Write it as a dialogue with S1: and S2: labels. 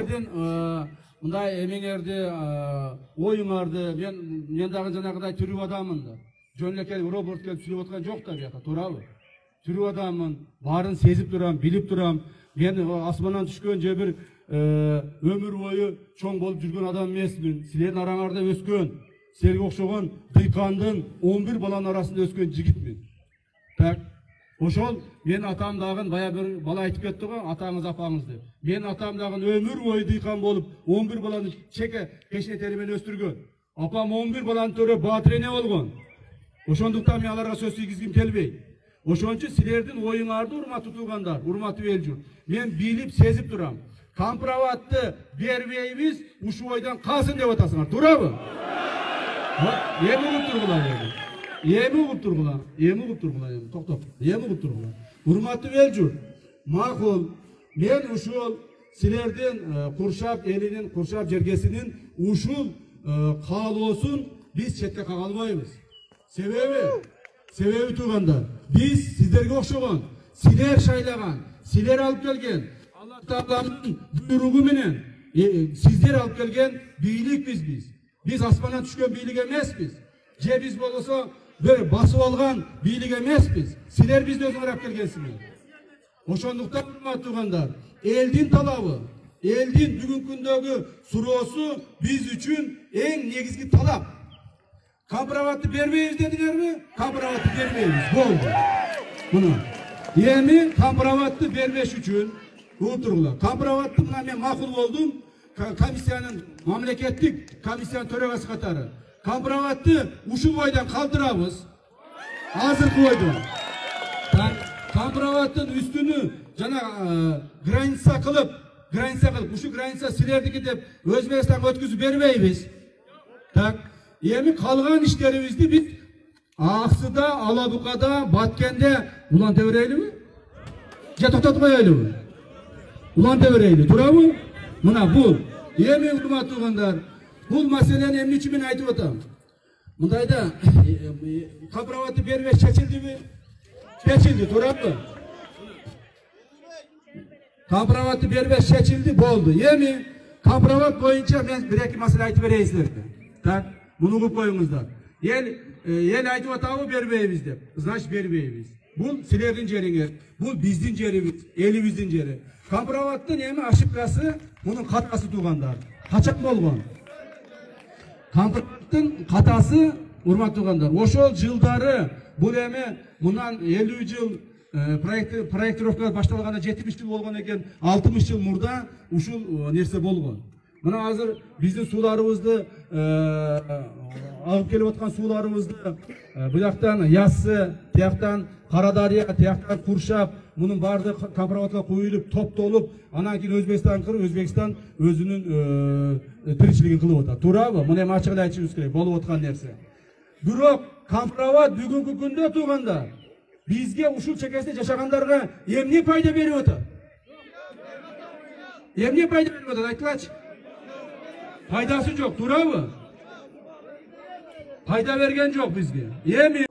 S1: силердин мындай эмеңерди, оюңарды мен дагы жанагыдай түрүп адаммын да. Жөн эле келип робот келип сүйлөп аткан жок да бияка, туурабы? Түрүп адаммын, баарын сезип турам, билип турам. Мен асмандан түшкөн же бир өмүр бою чоң болуп жүргөн адам эмесмин. Силердин араңарда өскөн, силерге окшогон дыйкандын 11 баланын арасында өскөн жигитмин. Так. Ошол мен атам дагы бая бир бала айтып кетти го, атаңыз апаңыз деп. Мен атам дагы өмүр бою дыйкан болуп 11 баланы чеке пешне тери менен өстүргөн. Апам 11 баланы төрөп баатыр эне болгон. Ошондуктан мен аларга сөз тийгизгим келбейт. Ошон үчүн силердин оюңарды урматтуу туугандар, урматтуу эл журт. Мен билип, сезип турам. Компроватты бербейбиз, ушул ойдан калсын деп атасыңар, туурабы? Эми угуп тургула. Токтоп. Эми угуп тургула. Урматтуу эл журт. Макул, мен ушул силердин Куршап элинин, Куршап жергесинин ушул каалоосун биз четке кага албайбыз. Себеби туугандар, биз сиздерге окшогон, силер шайлаган, силер алып келген, Алла Тааланын буйругу менен сиздер алып келген бийликпиз биз. Биз асмандан түшкөн бийлик эмеспиз. Же биз болсо бир басып алган бийлик эмеспиз. Силер бизди өзүңөр алып келгенсиңер. Ошондуктан урматтуу туугандар, элдин талабы, элдин бүгүнкү күндөгү суроосу биз үчүн эң негизги талап. Компроватты бербейбиз дедиңерби? Компроватты бербейбиз. Болду. Мына. Эми компроватты бербеш үчүн отургула. Компроватты мына мен макул болдум. Комиссиянын, мамлекеттик комиссиянын төрагасы катары. Компроватты ушул бойдан калтырабыз. Азыркы бойдан. Компроваттын үстүнү жана граница кылып, ушу граница силердики деп Өзбекстанга өткүзүп бербейбиз. Так. Эми калган иштерибизди биз Аксыда, Алабукада, Баткенде уланта берейлиби? Же токтотуп коелуби? Уланта берейли, туурабы? Мына бул. Эми урматтуу туугандар, бул маселени эмне үчүн мен айтып атам? Мындайда компроватты бербеш чечилдиби? Чечилди, туурабы? Компроватты бербеш чечилди, болду. Эми компроват боюнча мен бир эки маселе айтып берейин силерге. Так, муну угуп коюңуздар. Ел айтып атабы бербейбиз деп. Значит бербейбиз. Бул силердин жериңер, бул биздин жерибиз, элибиздин жери. Компроваттын эми ошибкасы, мунун катасы туугандар. Качан болгон? Компроваттын катасы, урматтуу туугандар, ошол жылдары бул эми мындан 50 жыл проектировка башталганда 70 жыл болгон экен, 60 жыл мурда ушул нерсе болгон. Мына азыр биздин сууларыбызды алып келип аткан сууларыбызды буяктан Яссы, тияктан Карадария, тияктан Куршап, мунун баардыгы компроватка куюлуп, топтолуп, анан кийин Өзбекстан кырып, Өзбекстан өзүнүн тиричилигин кылып атат. Туурабы? Муну эми ачык эле айтышыбыз керек, болуп аткан нерсе. Бирок компроват бүгүнкү күндө туугандар, бизге ушул чекесинде жашагандарга эмне пайда берип атат? Эмне пайда берип атат? Айтылачы. Пайдасы жок, туурабы? Пайда берген жок бизге. Эми